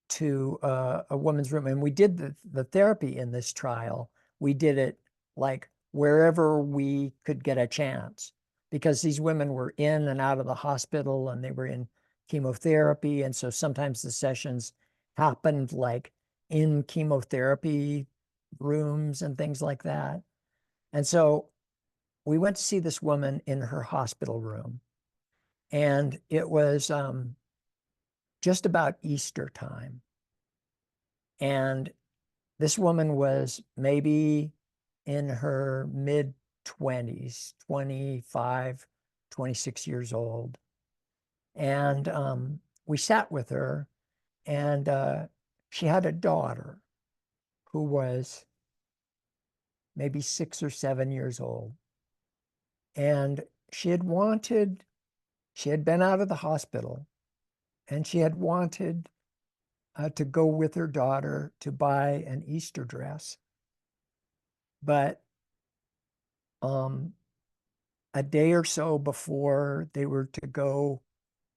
to a woman's room, and we did the therapy in this trial. We did it like wherever we could get a chance, because these women were in and out of the hospital and they were in chemotherapy. And so sometimes the sessions happened like in chemotherapy rooms and things like that. And so we went to see this woman in her hospital room, and it was just about Easter time. And this woman was maybe in her mid 20s, 25, 26 years old. And we sat with her, and she had a daughter who was maybe 6 or 7 years old. And she had been out of the hospital, and she had wanted to go with her daughter to buy an Easter dress. But a day or so before they were to go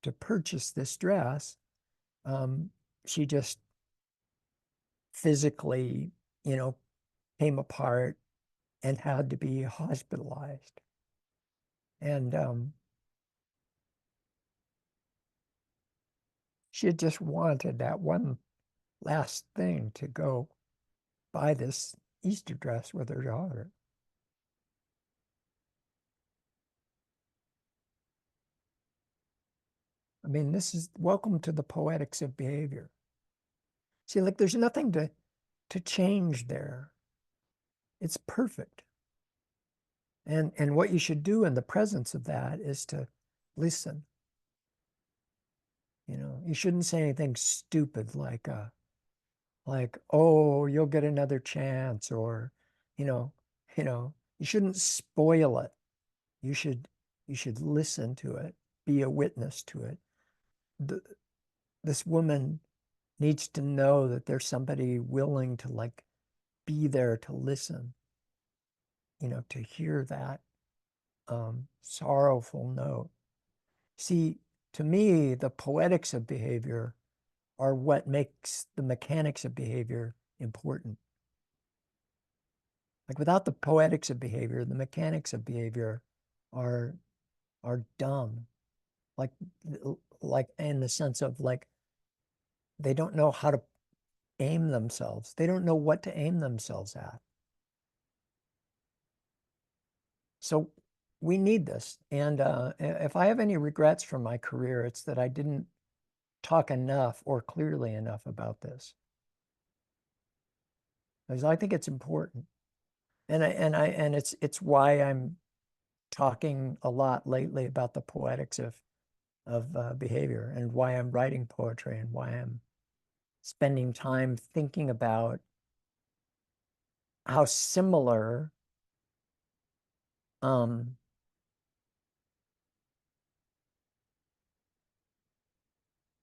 to purchase this dress, she just physically, came apart and had to be hospitalized. And she had just wanted that one last thing to go buy this Easter dress with her daughter. I mean, this is welcome to the poetics of behavior. See, like there's nothing to change there. It's perfect. And what you should do in the presence of that is to listen. You shouldn't say anything stupid like oh, you'll get another chance, or you shouldn't spoil it. You should listen to it, be a witness to it. This woman needs to know that there's somebody willing to like be there to listen, to hear that sorrowful note. See, to me, the poetics of behavior are what makes the mechanics of behavior important. Like without the poetics of behavior, the mechanics of behavior are dumb. Like in the sense of like they don't know how to aim themselves. They don't know what to aim themselves at. So we need this. And if I have any regrets from my career, it's that I didn't talk enough or clearly enough about this. Because I think it's important. And it's why I'm talking a lot lately about the poetics of behavior, and why I'm writing poetry, and why I'm spending time thinking about how similar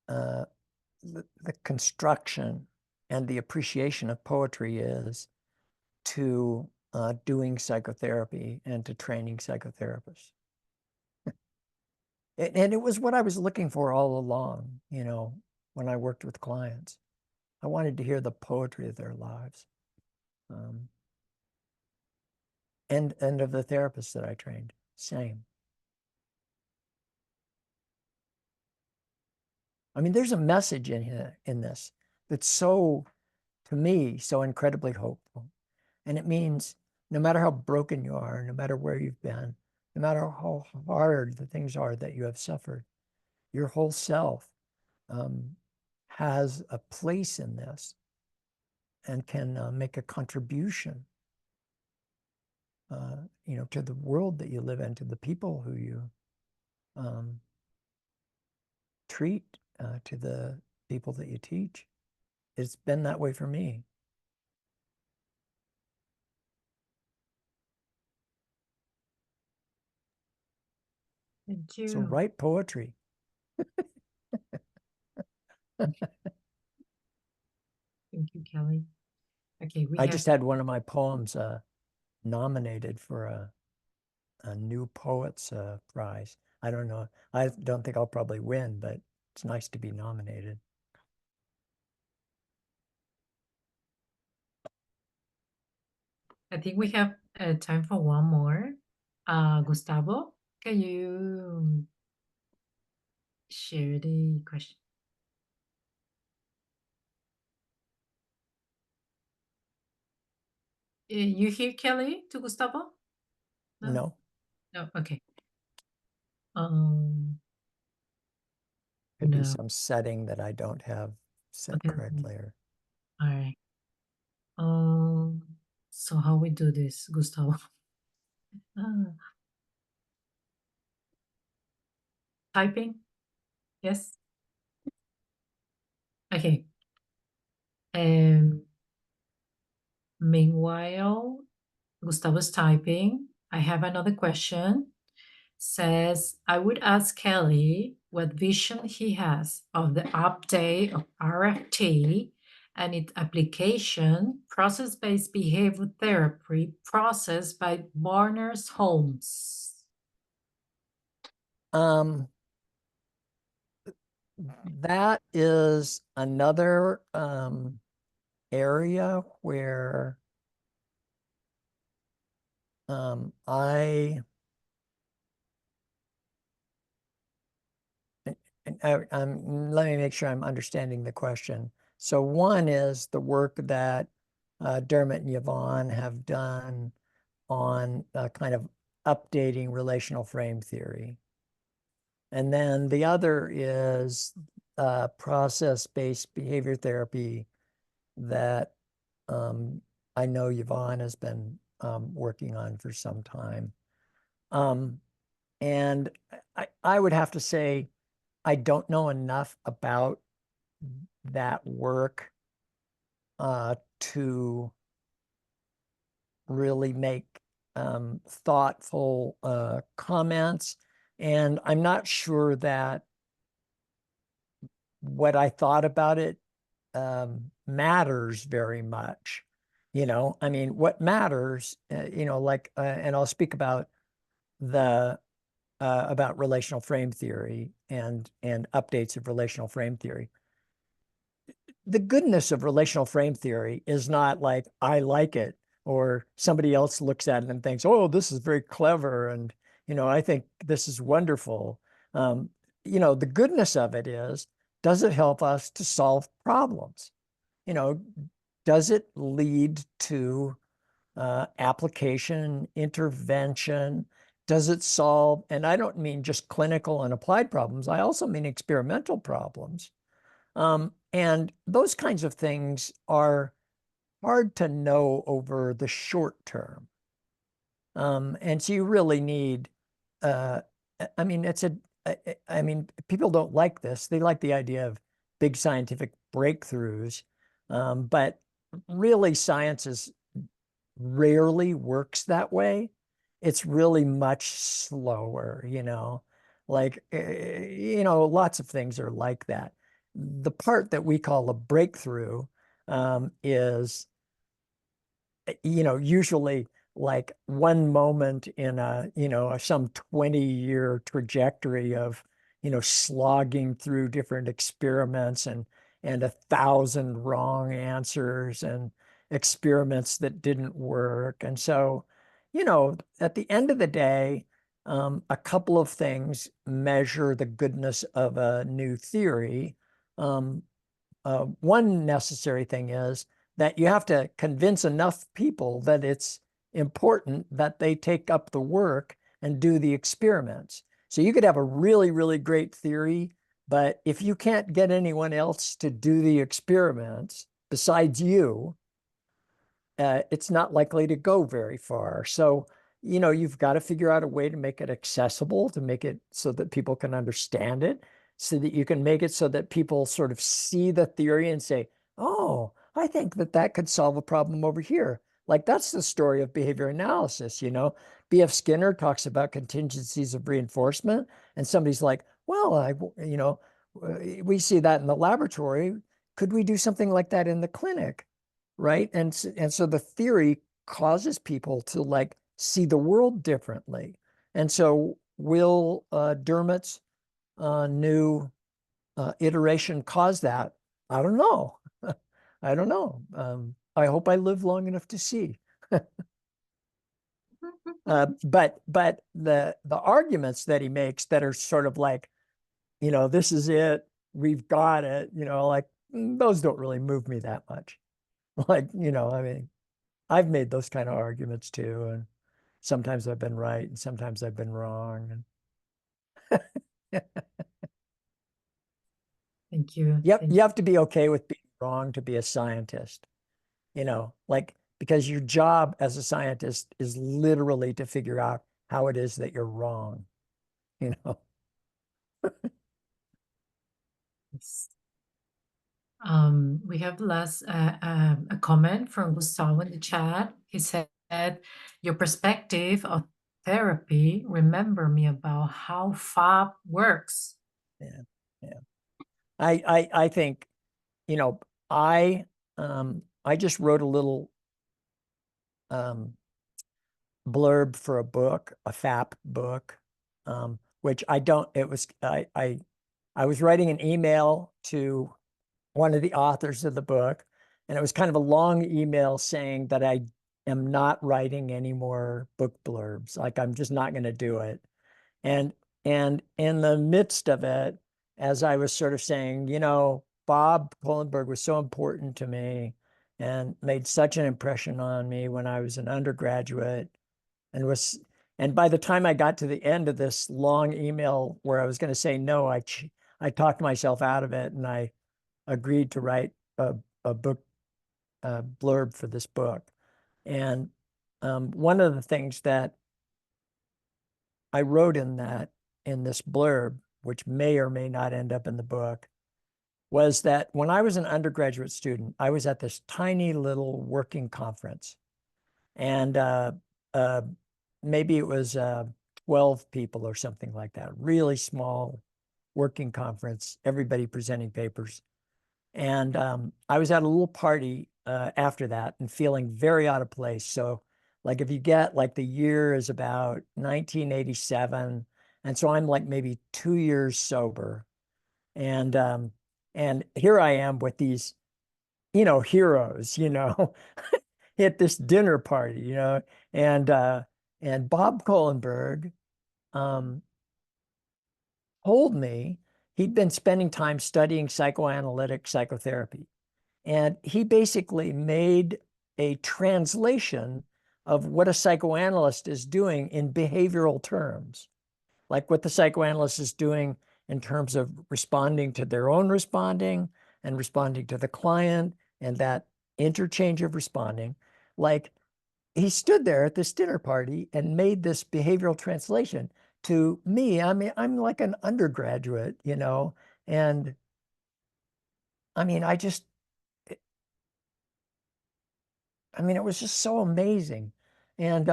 the construction and the appreciation of poetry is to doing psychotherapy and to training psychotherapists. And it was what I was looking for all along, when I worked with clients. I wanted to hear the poetry of their lives. And of the therapists that I trained, same. I mean, there's a message in here, in this, that's so, to me, so incredibly hopeful. And it means no matter how broken you are, no matter where you've been, no matter how hard the things are that you have suffered, your whole self has a place in this and can make a contribution, to the world that you live in, to the people who you treat, to the people that you teach. It's been that way for me. Thank you. So write poetry. Thank you, Kelly. Okay, I just had one of my poems nominated for a new poets prize. I don't know. I don't think I'll probably win, but it's nice to be nominated. I think we have time for one more. Gustavo, can you share the question? You hear Kelly to Gustavo? No. No, okay. Could be No. some setting that I don't have set Okay. correctly. Or All right. So how we do this, Gustavo? Typing? Yes. Okay. Meanwhile, Gustavo's typing. I have another question. Says, I would ask Kelly what vision he has of the update of RFT and its application, process-based behavior therapy process by Barnes Holmes. That is another area where let me make sure I'm understanding the question. So one is the work that Dermot and Yvonne have done on kind of updating relational frame theory. And then the other is process-based behavior therapy that I know Yvonne has been working on for some time. And I would have to say, I don't know enough about that work to really make thoughtful comments. And I'm not sure that what I thought about it matters very much. I mean, what matters, like, and I'll speak about about relational frame theory and updates of relational frame theory. The goodness of relational frame theory is not like, I like it, or somebody else looks at it and thinks, oh, this is very clever, and I think this is wonderful. The goodness of it is, does it help us to solve problems? Does it lead to application, intervention? Does it solve, and I don't mean just clinical and applied problems, I also mean experimental problems. And those kinds of things are hard to know over the short term. And so you really need, I mean, people don't like this. They like the idea of big scientific breakthroughs. But really science rarely works that way. It's really much slower, like, lots of things are like that. The part that we call a breakthrough is, usually like one moment in some 20-year trajectory of, slogging through different experiments and 1,000 wrong answers and experiments that didn't work. And so, at the end of the day, a couple of things measure the goodness of a new theory. One necessary thing is that you have to convince enough people that it's important that they take up the work and do the experiments. So you could have a really, really great theory, but if you can't get anyone else to do the experiments besides you, it's not likely to go very far. So, you've got to figure out a way to make it accessible, to make it so that people can understand it, so that you can make it so that people sort of see the theory and say, oh, I think that could solve a problem over here. Like, that's the story of behavior analysis. B.F. Skinner talks about contingencies of reinforcement, and somebody's like, well, we see that in the laboratory. Could we do something like that in the clinic? Right. And so the theory causes people to like see the world differently. And so will Dermot's new iteration cause that? I don't know. I don't know. I hope I live long enough to see. But the arguments that he makes that are sort of like, this is it, we've got it, like, those don't really move me that much. Like, I mean, I've made those kind of arguments too, and sometimes I've been right and sometimes I've been wrong. Thank you. Yep, Thank you have to be okay with being wrong to be a scientist, like, because your job as a scientist is literally to figure out how it is that you're wrong, Yes. We have a comment from Gustavo in the chat. He said, your perspective of therapy remember me about how FAB works. Yeah, yeah. I think, I just wrote a little blurb for a book, a FAP book, which I don't, it was, I was writing an email to one of the authors of the book, and it was kind of a long email saying that I am not writing any more book blurbs. Like I'm just not going to do it. And in the midst of it, as I was sort of saying, you know, Bob Kohlenberg was so important to me and made such an impression on me when I was an undergraduate, and by the time I got to the end of this long email where I was going to say no, I talked myself out of it, and I agreed to write a book blurb for this book. And one of the things that I wrote in this blurb, which may or may not end up in the book, was that when I was an undergraduate student, I was at this tiny little working conference, and maybe it was 12 people or something like that, really small working conference, everybody presenting papers. And I was at a little party after that and feeling very out of place. So like if you get like the year is about 1987, and so I'm like maybe 2 years sober. And here I am with these, heroes, at this dinner party, and Bob Kohlenberg told me he'd been spending time studying psychoanalytic psychotherapy. And he basically made a translation of what a psychoanalyst is doing in behavioral terms, like what the psychoanalyst is doing in terms of responding to their own responding and responding to the client, and that interchange of responding. Like he stood there at this dinner party and made this behavioral translation to me. I mean, I'm like an undergraduate, and I mean, it was just so amazing. And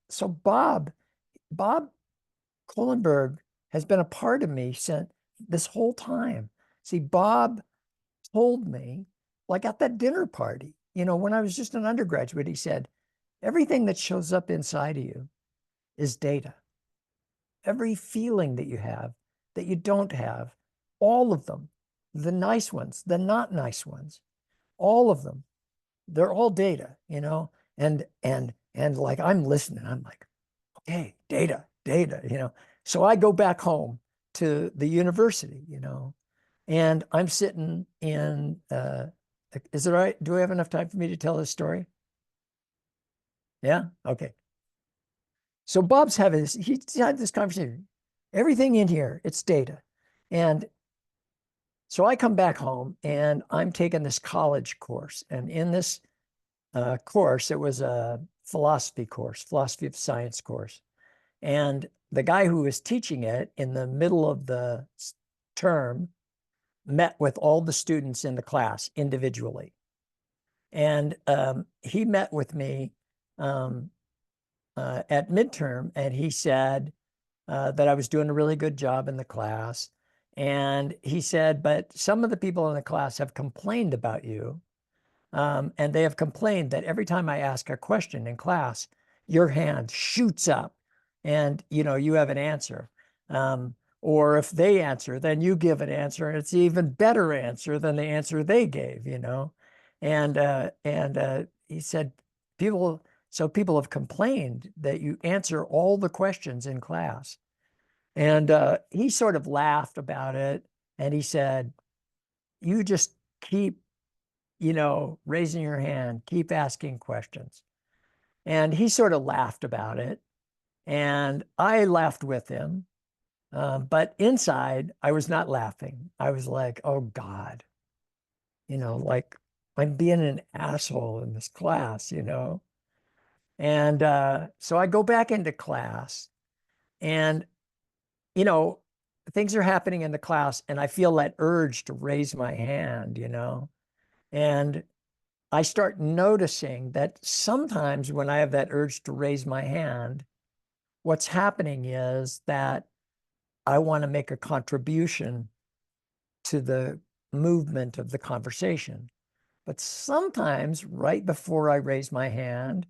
so Bob Kohlenberg has been a part of me since this whole time. See, Bob told me, like at that dinner party, when I was just an undergraduate, he said, everything that shows up inside of you is data. Every feeling that you have, that you don't have, all of them, the nice ones, the not nice ones, all of them, they're all data, and like I'm listening, I'm like, okay, data, So I go back home to the university, and I'm sitting in, is it all right? Do we have enough time for me to tell this story? Yeah? Okay. So Bob's he's had this conversation. Everything in here, it's data. And so I come back home and I'm taking this college course. And in this course, it was a philosophy course, philosophy of science course. And the guy who was teaching it in the middle of the term met with all the students in the class individually. And he met with me at midterm, and he said that I was doing a really good job in the class. And he said, but some of the people in the class have complained about you. And they have complained that every time I ask a question in class, your hand shoots up and, you have an answer. Or if they answer, then you give an answer, and it's an even better answer than the answer they gave, And he said, people have complained that you answer all the questions in class. And he sort of laughed about it, and he said, you just keep, raising your hand, keep asking questions. And he sort of laughed about it, and I laughed with him. But inside, I was not laughing. I was like, oh God, like I'm being an asshole in this class, And so I go back into class, and, things are happening in the class, and I feel that urge to raise my hand, And I start noticing that sometimes when I have that urge to raise my hand, what's happening is that I want to make a contribution to the movement of the conversation. But sometimes right before I raise my hand,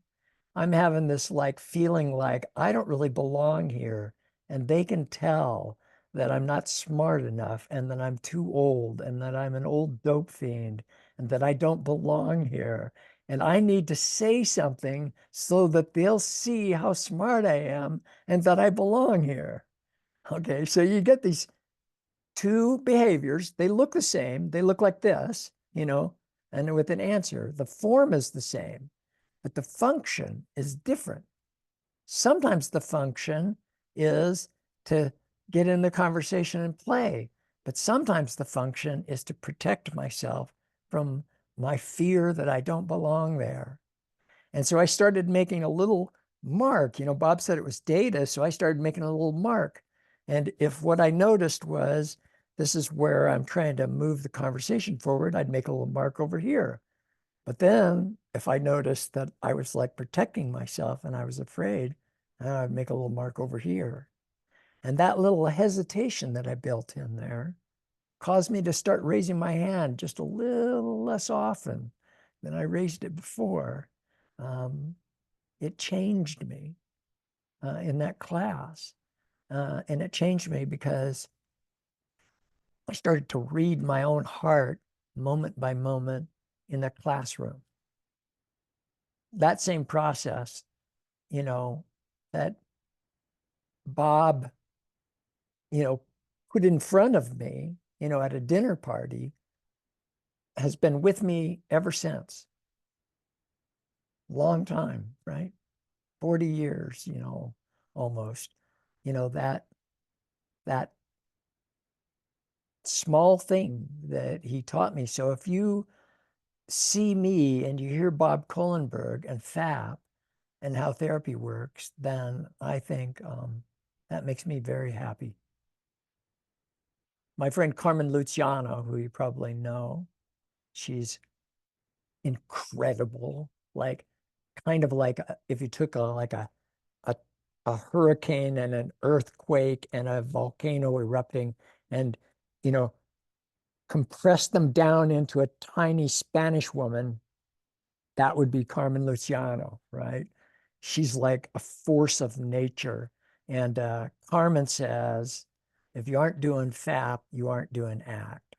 I'm having this like feeling like I don't really belong here and they can tell that I'm not smart enough and that I'm too old and that I'm an old dope fiend and that I don't belong here. And I need to say something so that they'll see how smart I am and that I belong here. Okay, so you get these two behaviors. They look the same. They look like this, and with an answer, the form is the same, but the function is different. Sometimes the function is to get in the conversation and play, but sometimes the function is to protect myself from my fear that I don't belong there. And so I started making a little mark. Bob said it was data, so I started making a little mark. And if what I noticed was this is where I'm trying to move the conversation forward, I'd make a little mark over here. But then if I noticed that I was like protecting myself and I was afraid, I'd make a little mark over here. And that little hesitation that I built in there caused me to start raising my hand just a little less often than I raised it before. It changed me in that class. And it changed me because I started to read my own heart moment by moment in the classroom. That same process, that Bob, put in front of me, at a dinner party has been with me ever since. Long time, right? 40 years, almost, that small thing that he taught me. So if you see me and you hear Bob Kohlenberg and FAP and how therapy works, then I think that makes me very happy. My friend Carmen Luciano, who you probably know, she's incredible. Like, kind of like if you took a hurricane and an earthquake and a volcano erupting and, compress them down into a tiny Spanish woman, that would be Carmen Luciano, right? She's like a force of nature. And Carmen says, if you aren't doing FAP, you aren't doing ACT,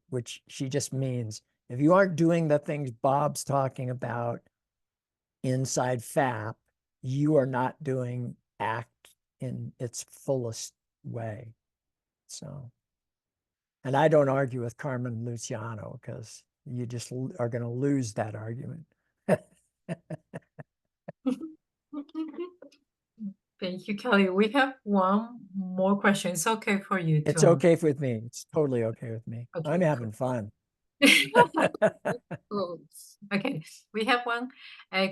which she just means if you aren't doing the things Bob's talking about inside FAP, you are not doing ACT in its fullest way. So, and I don't argue with Carmen Luciano because you just are going to lose that argument. Thank you, Kelly. We have one more question. It's okay for you It's to okay with me. It's totally okay with me. Okay, I'm cool. having fun. Cool. Okay, we have one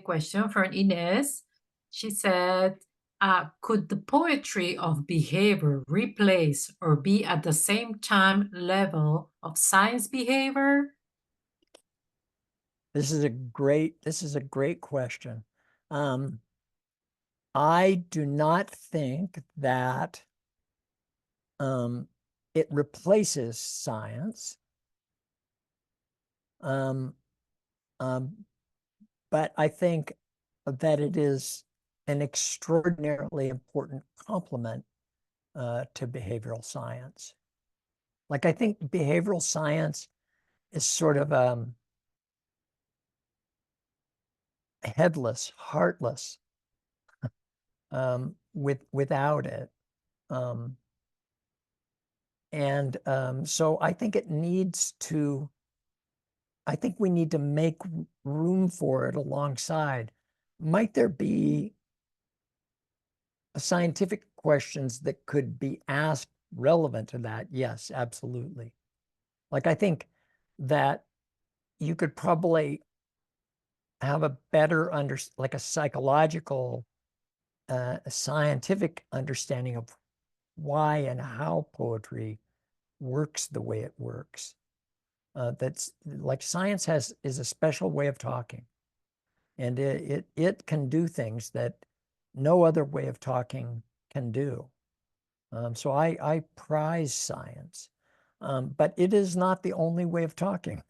question from Ines. She said, could the poetry of behavior replace or be at the same time level of science behavior? This is a great question. I do not think that it replaces science. But I think that it is an extraordinarily important complement to behavioral science. Like, I think behavioral science is sort of headless, heartless without it. So I think we need to make room for it alongside. Might there be scientific questions that could be asked relevant to that? Yes, absolutely. Like, I think that you could probably have a better like a psychological, a scientific understanding of why and how poetry works the way it works. That's like science is a special way of talking, and it can do things that no other way of talking can do. So I prize science, but it is not the only way of talking.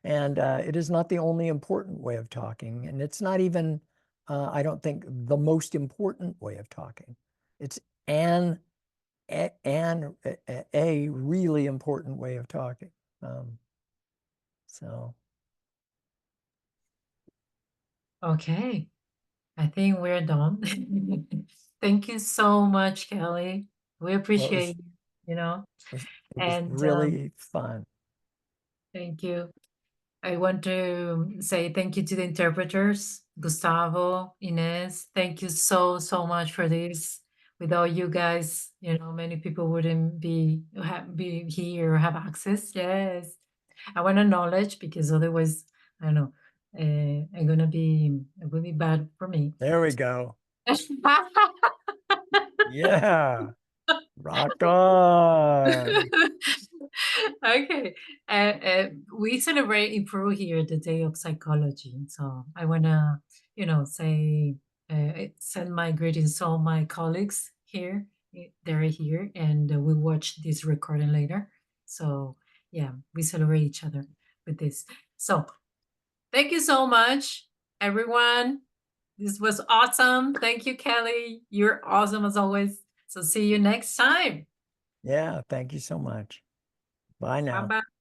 And it is not the only important way of talking. And it's not even I don't think the most important way of talking. It's a really important way of talking. So Okay, I think we're done. Thank you so much, Kelly. We well, appreciate you. it was And really fun. thank you. I want to say thank you to the interpreters, Gustavo, Inez. Thank you so, so much for this. Without you guys, many people wouldn't be here or have access. Yes. I want to acknowledge because otherwise, I don't know, it will be bad for me. There we go. Yeah. Rock on. Okay. We celebrate in Peru here the Day of Psychology. So I want to, say, send my greetings to all my colleagues here. They're here and we watch this recording later. So yeah, we celebrate each other with this. So thank you so much, everyone. This was awesome. Thank you, Kelly. You're awesome as always. So see you next time. Yeah, thank you so much. Bye now. Bye bye.